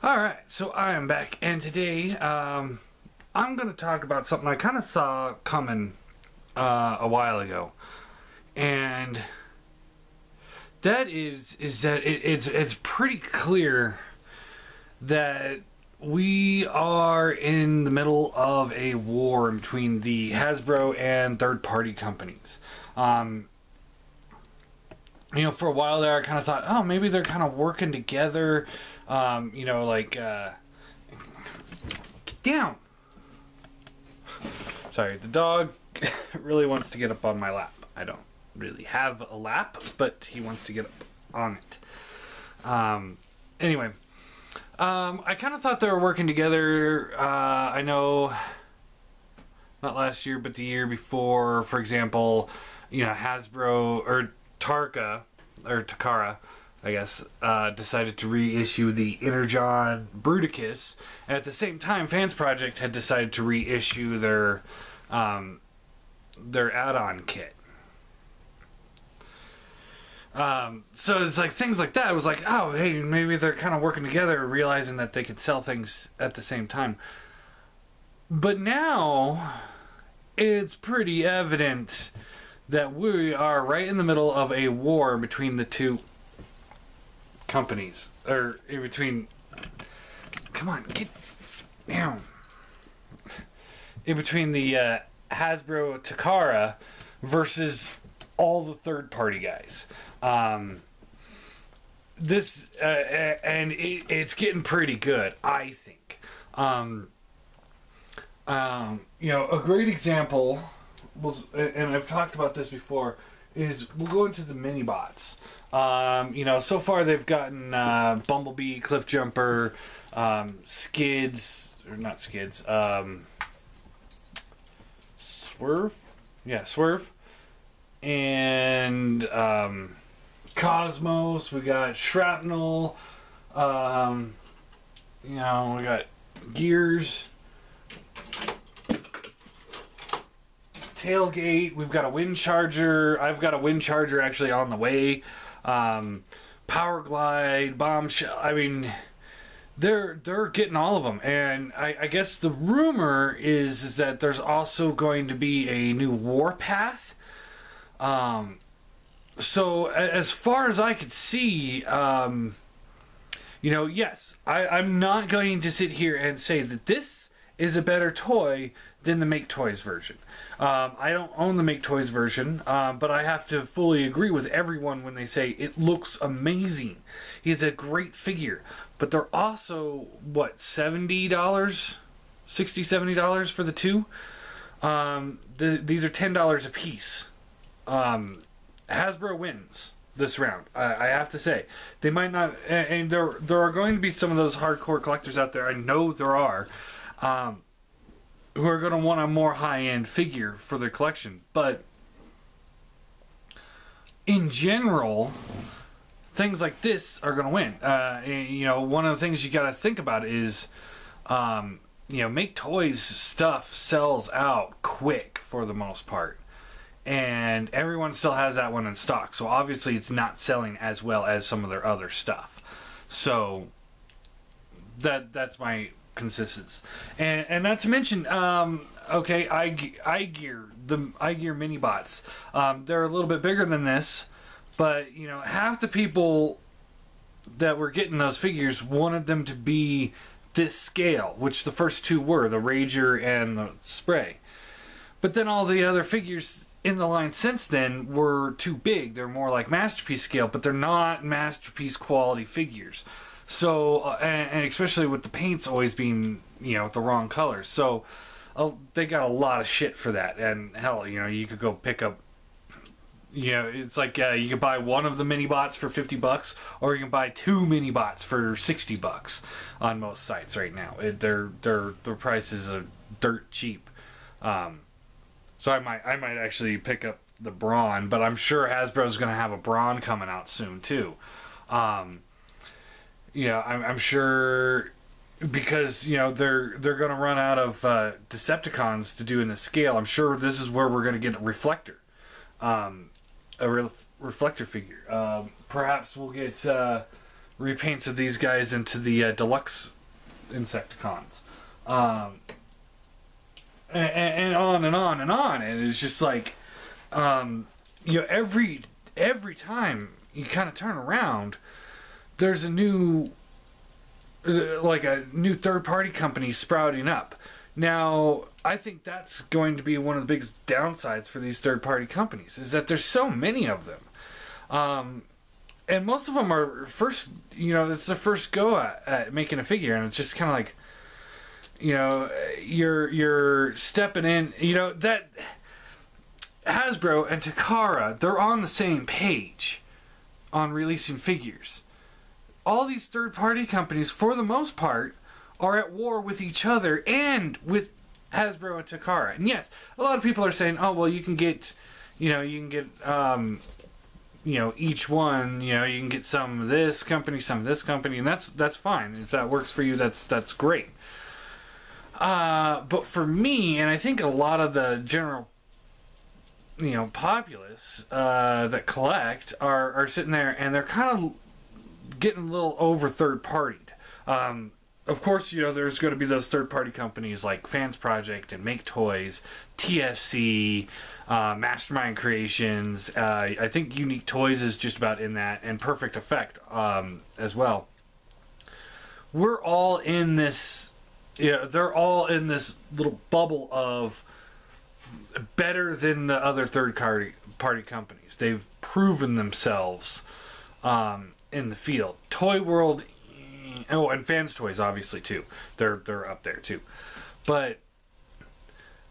Alright, so I am back, and today I'm going to talk about something I kind of saw coming a while ago. And that is that it's pretty clear that we are in the middle of a war between the Hasbro and third-party companies. You know, for a while there, I kind of thought, oh, maybe they're kind of working together. You know, like, get down. Sorry, the dog really wants to get up on my lap. I don't really have a lap, but he wants to get up on it. Anyway, I kind of thought they were working together. I know, not last year, but the year before, for example, you know, Hasbro, or Takara, I guess, decided to reissue the Energon Bruticus. At the same time, Fans Project had decided to reissue their add-on kit. So it's like things like that. It was like, oh, hey, maybe they're kind of working together, realizing that they could sell things at the same time. But now, it's pretty evident that we are right in the middle of a war between the two companies. Or in between... Come on, get down. In between the Hasbro Takara versus all the third-party guys. It's getting pretty good, I think. You know, a great example was, and I've talked about this before, is we'll go into the mini bots. You know, so far they've gotten Bumblebee, Cliffjumper, Skids, or not Skids, Swerve? Yeah, Swerve. And Cosmos, we got Shrapnel, you know, we got Gears, Tailgate, we've got a Wind Charger, I've got a Wind Charger actually on the way, Power Glide, Bombshell. I mean, they're getting all of them, and I guess the rumor is that there's also going to be a new Warpath. So as far as I could see, you know, yes, I'm not going to sit here and say that this is a better toy than the Make Toys version. I don't own the Make Toys version, but I have to fully agree with everyone when they say it looks amazing. He's a great figure, but they're also, what, $70? $60, $70 for the two? These are $10 a piece. Hasbro wins this round. I have to say, they might not, and there are going to be some of those hardcore collectors out there. I know there are, who are going to want a more high-end figure for their collection. But in general, things like this are going to win. You know, one of the things you got to think about is, you know, Make Toys stuff sells out quick for the most part. And everyone still has that one in stock. So obviously it's not selling as well as some of their other stuff. So that's my consistency. And not to mention, okay, iGear, the iGear mini bots. They're a little bit bigger than this, but you know, half the people that were getting those figures wanted them to be this scale, which the first two were, the Rager and the Spray. But then all the other figures in the line since then were too big. They're more like Masterpiece scale, but they're not Masterpiece quality figures. So, and especially with the paints always being, you know, the wrong colors. So, they got a lot of shit for that. And hell, you know, you could go pick up, you know, it's like you could buy one of the mini bots for $50, or you can buy two mini bots for $60 on most sites right now. Their prices are dirt cheap. So I might actually pick up the Brawn, but I'm sure Hasbro's going to have a Brawn coming out soon too. You know, I'm sure, because you know they're going to run out of Decepticons to do in the scale. I'm sure this is where we're going to get a Reflector, Reflector figure. Perhaps we'll get repaints of these guys into the deluxe Insecticons. And on and on and on. And it's just like, every time you kind of turn around, there's a new third-party company sprouting up. Now, I think that's going to be one of the biggest downsides for these third-party companies, is that there's so many of them. And most of them are it's their first go at making a figure, and it's just kind of like, you're stepping in, that Hasbro and Takara, they're on the same page on releasing figures. All these third-party companies, for the most part, are at war with each other and with Hasbro and Takara. And yes, a lot of people are saying, oh, well, you can get each one, you can get some of this company, and that's fine. If that works for you, that's great. But for me, and I think a lot of the general, populace that collect are sitting there, and they're kind of getting a little over third-partied. Of course, there's going to be those third-party companies like Fans Project and Make Toys, TFC, Mastermind Creations. I think Unique Toys is just about in that, and Perfect Effect as well. We're all in this. They're all in this little bubble of better than the other third-party companies. They've proven themselves in the field. Toy World. Oh, and Fans Toys, obviously, too. They're up there, too. But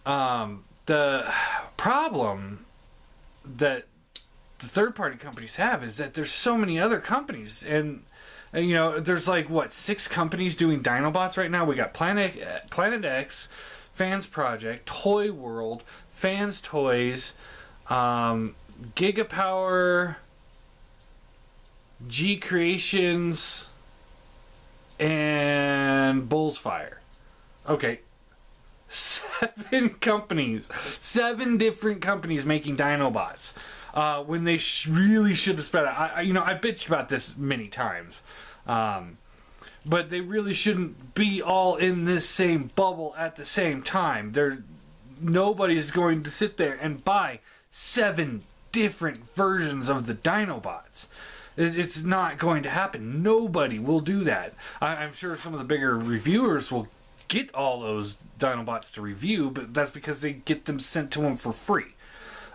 the problem that the third-party companies have is that there's so many other companies. And there's like, 6 companies doing Dinobots right now? We got Planet X, Fans Project, Toy World, Fans Toys, Gigapower, G Creations, and Bullsfire. Okay. 7 companies. 7 different companies making Dinobots. When they really should have spread out. I bitched about this many times. But they really shouldn't be all in this same bubble at the same time. Nobody's going to sit there and buy 7 different versions of the Dinobots. It's not going to happen. Nobody will do that. I'm sure some of the bigger reviewers will get all those Dinobots to review, but that's because they get them sent to them for free.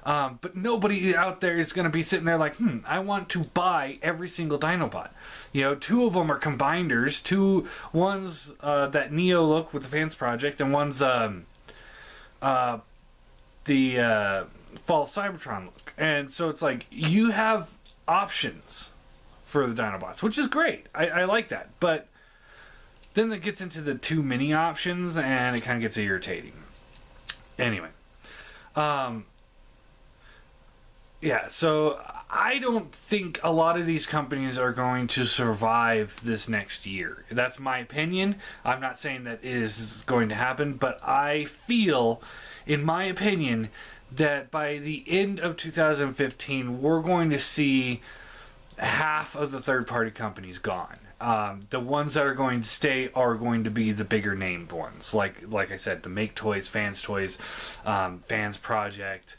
But nobody out there is going to be sitting there like, I want to buy every single Dinobot. 2 of them are combiners. One's that Neo look with the Fans Project, and one's the Fall Cybertron look. And so it's like, you have options for the Dinobots, which is great. I like that. But then it gets into the too many options, and it kind of gets irritating. Anyway. Yeah, so I don't think a lot of these companies are going to survive this next year. That's my opinion. I'm not saying that it is going to happen, but I feel, in my opinion, that by the end of 2015, we're going to see half of the third-party companies gone. The ones that are going to stay are going to be the bigger named ones. Like I said, the Make Toys, Fans Toys, Fans Project.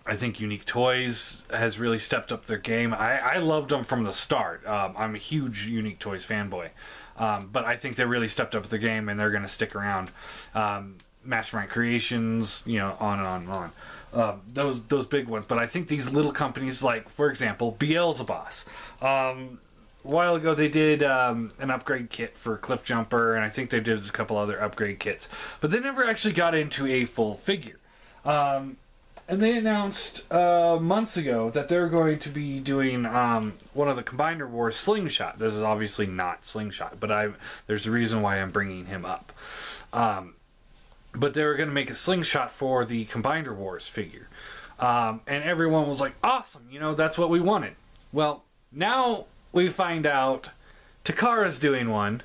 I think Unique Toys has really stepped up their game. I loved them from the start. I'm a huge Unique Toys fanboy. But I think they really stepped up their game, and they're going to stick around. Mastermind Creations, on and on and on. Those big ones. But I think these little companies, like, for example, Beelzebos. A while ago, they did an upgrade kit for Cliff Jumper, and I think they did a couple other upgrade kits. But they never actually got into a full figure. And they announced months ago that they're going to be doing one of the Combiner Wars Slingshot. This is obviously not Slingshot, but there's a reason why I'm bringing him up. But they were going to make a Slingshot for the Combiner Wars figure. And everyone was like, awesome, that's what we wanted. Well, now we find out Takara's doing one,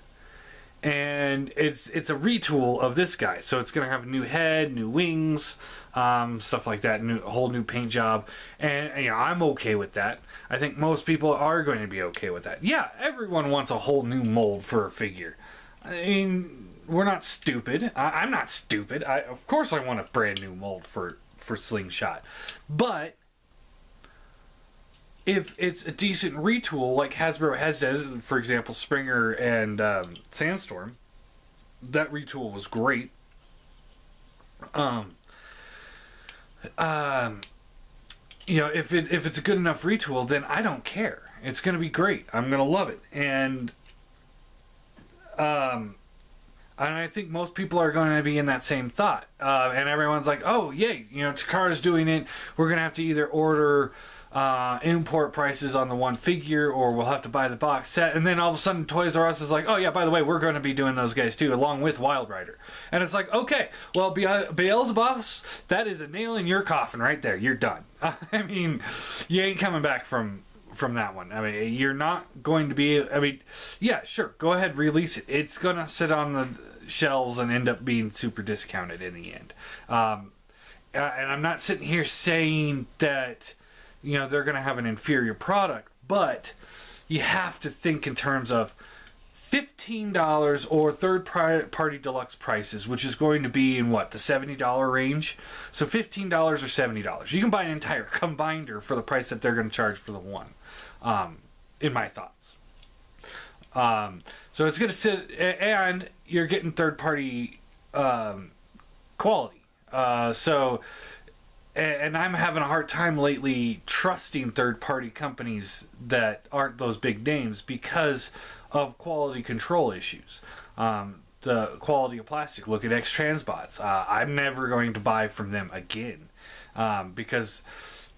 and it's a retool of this guy, so it's gonna have a new head, new wings, stuff like that, a whole new paint job, and you know, I'm okay with that. I think most people are going to be okay with that. Yeah, everyone wants a whole new mold for a figure. I mean, we're not stupid. I'm not stupid. Of course I want a brand new mold for Slingshot, but if it's a decent retool like Hasbro has does, for example, Springer and Sandstorm, that retool was great. You know, if it's a good enough retool, then I don't care. It's going to be great. I'm going to love it, and I think most people are going to be in that same thought. And everyone's like, "Oh, yay! You know, Takara's doing it. We're going to have to either order." Import prices on the one figure, or we'll have to buy the box set, and then all of a sudden Toys R Us is like, oh yeah, by the way, we're going to be doing those guys too, along with Wild Rider. And it's like, okay, well, Beelzebubs, that is a nail in your coffin right there. You're done. I mean, you ain't coming back from that one. I mean, you're not going to be, I mean, yeah, sure, go ahead, release it. It's going to sit on the shelves and end up being super discounted in the end. And I'm not sitting here saying that, you know, they're going to have an inferior product, but you have to think in terms of $15 or third-party deluxe prices, which is going to be in, what, the $70 range? So $15 or $70. You can buy an entire combiner for the price that they're going to charge for the one, in my thoughts. So it's going to sit, and you're getting third-party quality. And I'm having a hard time lately trusting third-party companies that aren't those big names because of quality control issues. The quality of plastic. Look at X-Transbots. I'm never going to buy from them again because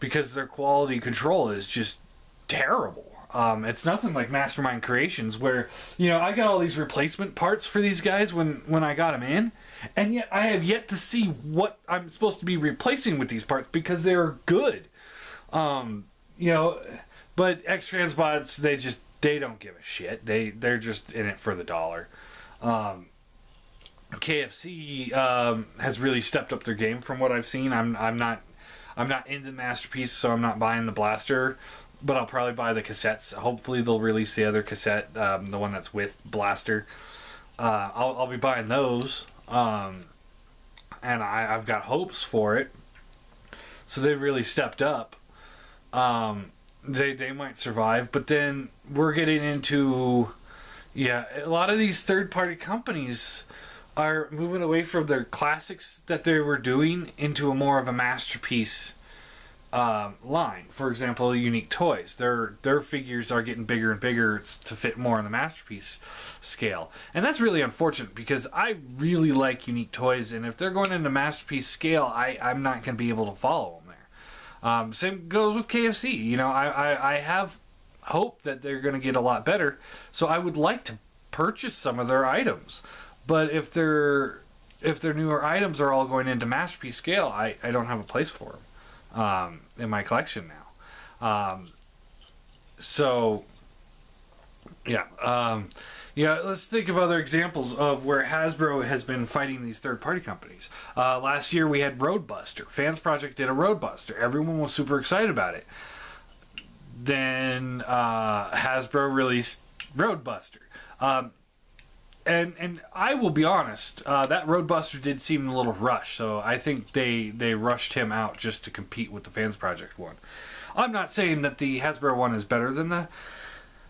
their quality control is just terrible. It's nothing like Mastermind Creations, where, you know, I got all these replacement parts for these guys when I got them in, and yet I have yet to see what I'm supposed to be replacing with these parts because they're good. You know, but X-Transbots, they don't give a shit. They're just in it for the dollar. KFC has really stepped up their game from what I've seen. I'm not into Masterpiece, so I'm not buying the blaster. But I'll probably buy the cassettes. Hopefully they'll release the other cassette, the one that's with Blaster. I'll be buying those. And I've got hopes for it. So they really stepped up. They might survive. But then we're getting into... Yeah, a lot of these third-party companies are moving away from their classics that they were doing into a more of a Masterpiece line. For example, Unique Toys, their figures are getting bigger and bigger to fit more in the Masterpiece scale, and that's really unfortunate because I really like Unique Toys, and if they're going into Masterpiece scale, I'm not going to be able to follow them there. Same goes with KFC. You know, I have hope that they're going to get a lot better, so I would like to purchase some of their items, but if their newer items are all going into Masterpiece scale, I don't have a place for them in my collection now. So yeah, let's think of other examples of where Hasbro has been fighting these third-party companies. Last year we had Roadbuster. Fans Project did a Roadbuster. Everyone was super excited about it. Then Hasbro released Roadbuster. And I will be honest, that Roadbuster did seem a little rushed, so I think they rushed him out just to compete with the Fans Project one. I'm not saying that the Hasbro one is better than the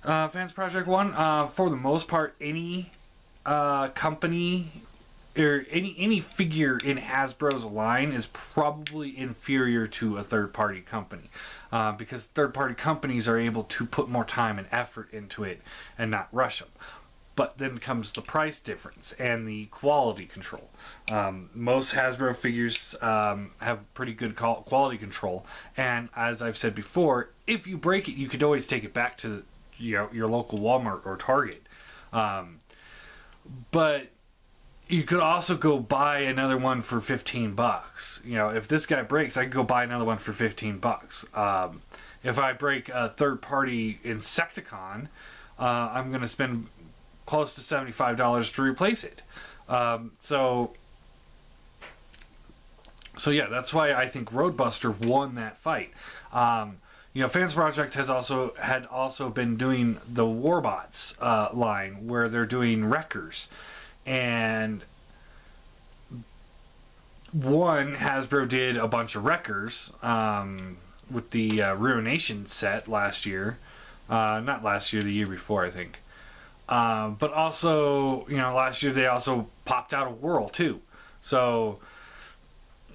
Fans Project one. For the most part, any company or any figure in Hasbro's line is probably inferior to a third-party company. Because third-party companies are able to put more time and effort into it and not rush them. But then comes the price difference and the quality control. Most Hasbro figures have pretty good quality control, and as I've said before, if you break it, you could always take it back to your local Walmart or Target. But you could also go buy another one for $15. You know, if this guy breaks, I could go buy another one for $15. If I break a third-party Insecticon, I'm going to spend close to $75 to replace it. So yeah, that's why I think Roadbuster won that fight. Fans Project had also been doing the Warbots line, where they're doing Wreckers, and Hasbro did a bunch of Wreckers with the Ruination set last year, not last year, the year before, I think. But also, last year they also popped out a Whirl too, so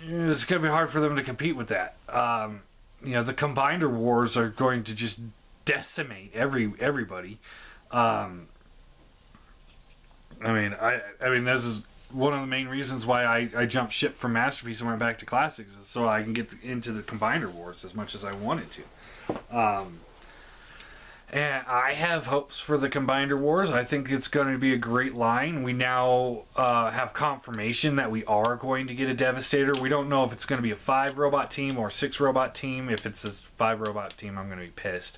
it's going to be hard for them to compete with that. The Combiner Wars are going to just decimate everybody. I mean, this is one of the main reasons why I jumped ship from Masterpiece and went back to Classics, so I can get into the Combiner Wars as much as I wanted to. And I have hopes for the Combiner Wars. I think it's going to be a great line. We now have confirmation that we are going to get a Devastator. We don't know if it's going to be a 5-robot team or 6-robot team. If it's a 5-robot team, I'm going to be pissed.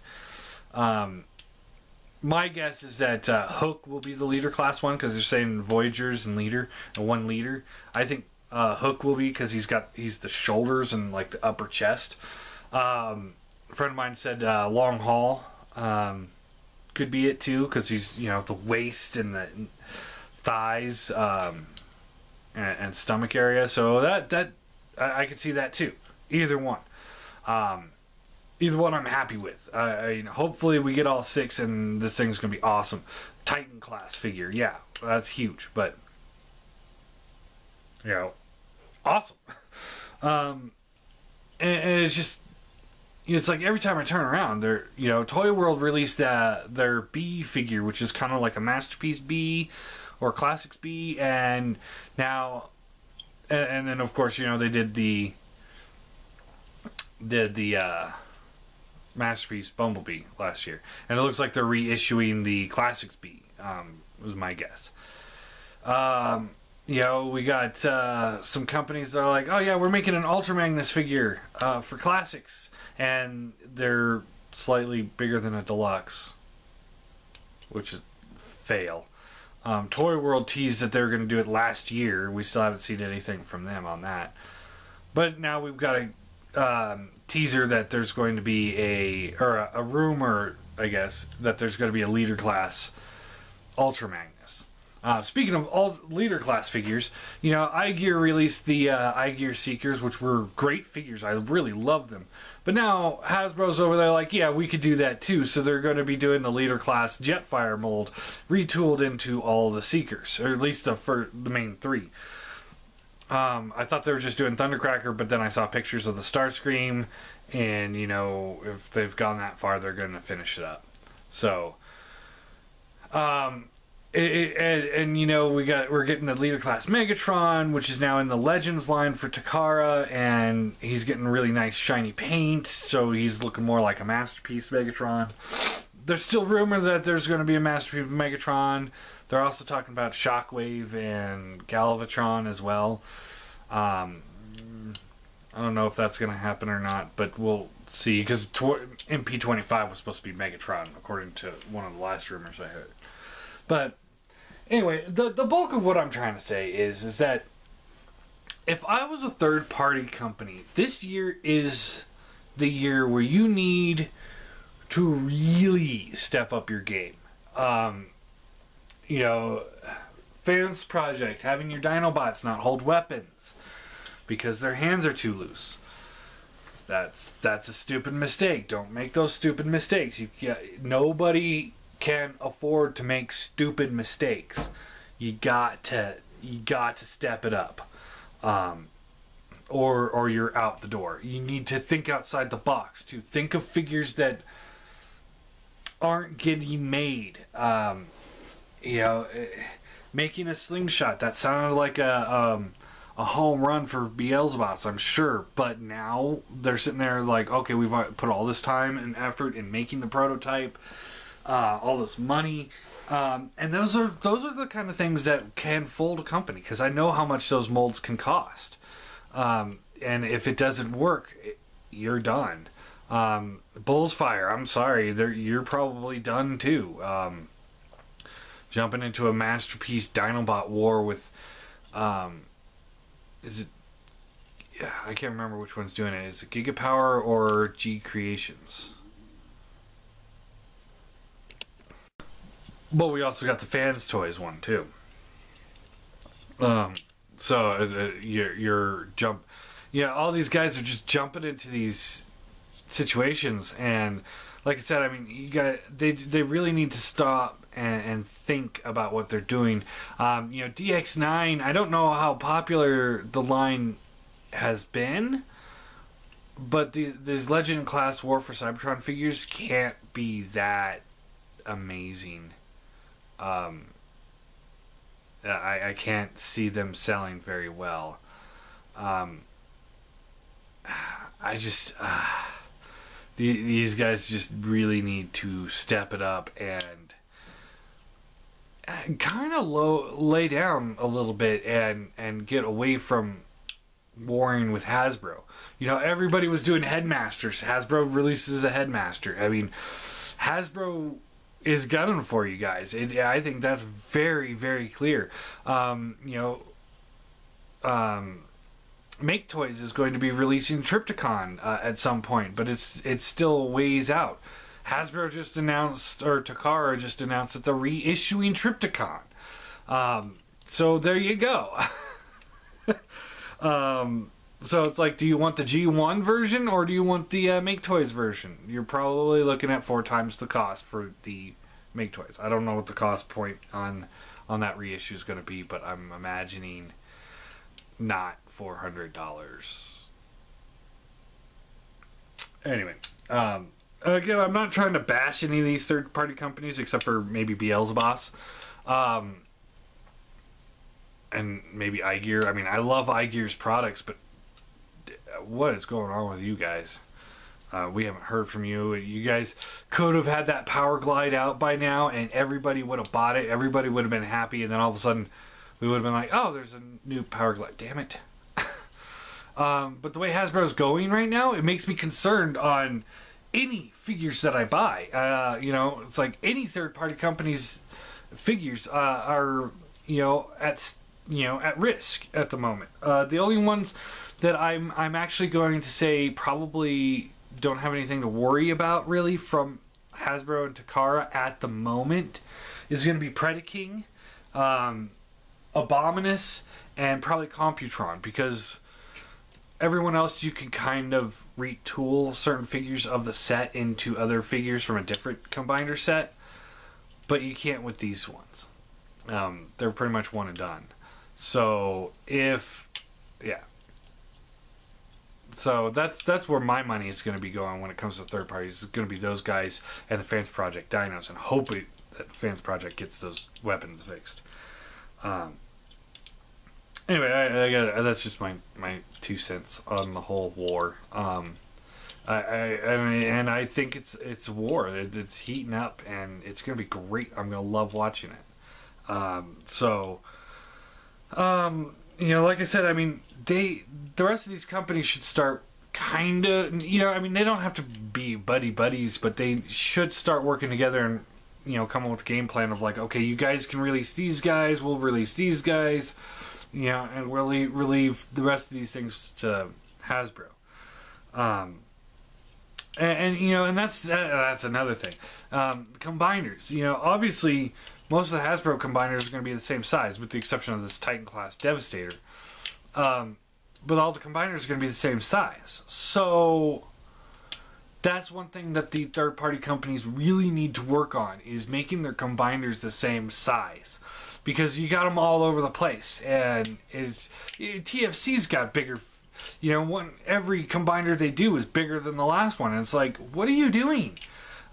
My guess is that Hook will be the leader class one, because they're saying Voyagers and leader, and 1 leader. I think Hook will be, because he's the shoulders and like the upper chest. A friend of mine said Long Haul could be it too, because he's the waist and the thighs and stomach area. So that I could see that too. Either one. Either one I'm happy with. Hopefully we get all 6 and this thing's going to be awesome. Titan class figure. Yeah, that's huge. But, awesome. And it's just, it's like every time I turn around, Toy World released their B figure, which is kind of like a Masterpiece B or Classics B. And now, and then of course, they did the Masterpiece Bumblebee last year, and it looks like they're reissuing the Classics B. Was my guess. We got some companies that are like, oh yeah, we're making an Ultra Magnus figure for Classics, and they're slightly bigger than a deluxe, which is fail. Toy World teased that they were going to do it last year. We still haven't seen anything from them on that, but now we've got a teaser that there's going to be a rumor, I guess, that there's going to be a leader class Ultra Magnus. Speaking of leader class figures, iGear released the iGear Seekers, which were great figures. I really love them. But now Hasbro's over there like, yeah, we could do that too. So they're going to be doing the leader class Jetfire mold retooled into all the Seekers, or at least the main 3. I thought they were just doing Thundercracker, but then I saw pictures of the Starscream, and if they've gone that far, they're going to finish it up. So, we're getting the leader class Megatron, which is now in the Legends line for Takara, and he's getting really nice shiny paint, so he's looking more like a Masterpiece Megatron. There's still rumor that there's going to be a Masterpiece Megatron. They're also talking about Shockwave and Galvatron as well. I don't know if that's going to happen or not, but we'll see. Because MP25 was supposed to be Megatron, according to one of the last rumors I heard. But anyway, the bulk of what I'm trying to say is that if I was a third-party company, this year is the year where you need to really step up your game. Fans Project, having your Dinobots not hold weapons because their hands are too loose. That's a stupid mistake. Don't make those stupid mistakes. Nobody can afford to make stupid mistakes. You got to step it up, or you're out the door. You need to think outside the box too. Think of figures that aren't getting made. Making a slingshot, that sounded like a home run for Beelzebots, I'm sure, but now they're sitting there like, okay, we've put all this time and effort in making the prototype, all this money, and those are the kind of things that can fold a company, because I know how much those molds can cost, and if it doesn't work, you're done. Bullsfire, I'm sorry, you're probably done too. jumping into a Masterpiece Dinobot war with, is it? Yeah, I can't remember which one's doing it. Is it Gigapower or G Creations? But we also got the Fans Toys one too. So you're jump, yeah. All these guys are just jumping into these situations, and like I said, I mean, they really need to stop and think about what they're doing. DX9. I don't know how popular the line has been, but these Legend class War for Cybertron figures can't be that amazing. I can't see them selling very well. These guys just really need to step it up and kind of lay down a little bit and get away from warring with Hasbro. Everybody was doing Headmasters. Hasbro releases a Headmaster. I mean, Hasbro is gunning for you guys. I think that's very, very clear. Make Toys is going to be releasing Trypticon at some point, but it's still ways out. Hasbro just announced, or Takara just announced, that they're reissuing Trypticon. So there you go. So it's like, do you want the G1 version or do you want the Make Toys version? You're probably looking at 4 times the cost for the Make Toys. I don't know what the cost point on that reissue is going to be, but I'm imagining not $400. Anyway, again, I'm not trying to bash any of these third-party companies except for maybe Beelzebos. And maybe iGear. I mean, I love iGear's products, but what is going on with you guys? We haven't heard from you. You guys could have had that Power Glide out by now, and everybody would have bought it. Everybody would have been happy, and then all of a sudden, we would have been like, oh, there's a new Power Glide. Damn it. But the way Hasbro's going right now, it makes me concerned on any figures that I buy. It's like any third-party company's figures are, at risk at the moment. The only ones that I'm actually going to say probably don't have anything to worry about really from Hasbro and Takara at the moment is going to be Predaking, Abominus, and probably Computron, because everyone else you can kind of retool certain figures of the set into other figures from a different combiner set, but you can't with these ones. They're pretty much one and done. So So that's where my money is going to be going when it comes to third parties. It's going to be those guys and the Fans Project Dinos, and hoping that Fans Project gets those weapons fixed. Anyway, that's just my 2 cents on the whole war. I think it's war. It's heating up, and it's going to be great. I'm going to love watching it. Like I said, I mean, the rest of these companies should start kind of, I mean, they don't have to be buddies, but they should start working together and, come up with a game plan of like, okay, you guys can release these guys, we'll release these guys, and we'll relieve the rest of these things to Hasbro. And that's another thing. Combiners, obviously, most of the Hasbro combiners are going to be the same size, with the exception of this Titan class Devastator. But all the combiners are going to be the same size. So that's one thing that the third-party companies really need to work on, is making their combiners the same size. Because you got them all over the place. And TFC's got bigger... every combiner they do is bigger than the last one. And it's like, what are you doing?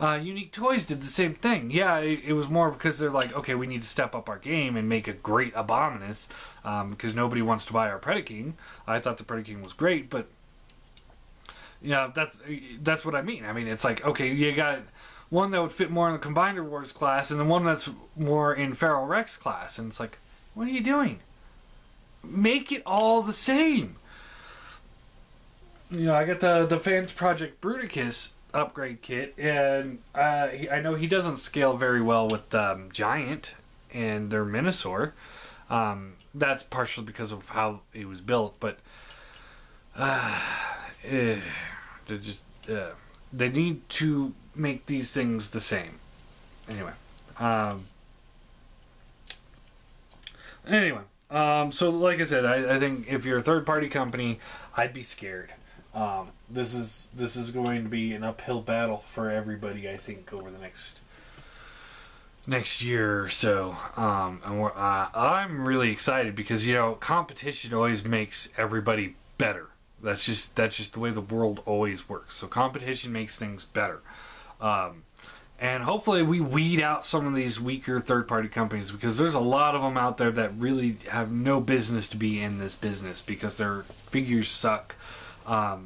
Unique Toys did the same thing. Yeah, it was more because they're like, okay, we need to step up our game and make a great Abominus, because nobody wants to buy our Predaking. I thought the Predaking was great, but that's what I mean. I mean, it's like, okay, you got one that would fit more in the Combiner Wars class, and then one that's more in Feral Rex class, and it's like, what are you doing? Make it all the same. I got the Fans Project Bruticus upgrade kit, and I know he doesn't scale very well with Giant, and their Minosaur. That's partially because of how it was built, but they just they need to make these things the same. Anyway, so like I said, I think if you're a third-party company, I'd be scared. This is going to be an uphill battle for everybody, I think, over the next year or so. And I'm really excited because, you know, competition always makes everybody better. That's just the way the world always works. So competition makes things better. And hopefully we weed out some of these weaker third-party companies, because there's a lot of them out there that really have no business to be in this business because their figures suck. I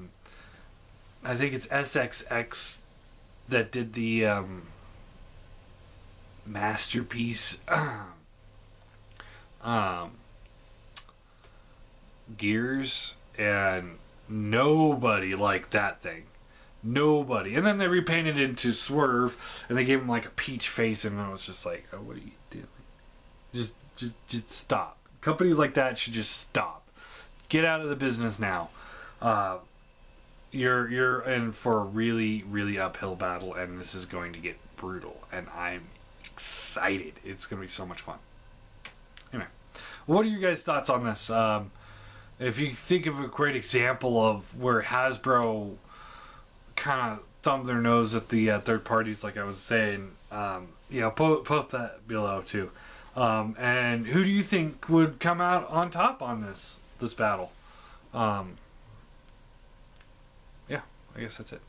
think it's SXX that did the masterpiece gears, and nobody liked that thing. Nobody. And then they repainted it into Swerve, and they gave him like a peach face, and I was just like, oh, what are you doing? Just stop. Companies like that should just stop. Get out of the business now. You're in for a really, really uphill battle, and this is going to get brutal, and I'm excited. It's going to be so much fun. Anyway, what are your guys' thoughts on this? If you think of a great example of where Hasbro kind of thumbed their nose at the third parties, like I was saying, you know, post that below too. And who do you think would come out on top on this battle? Yeah, I guess that's it.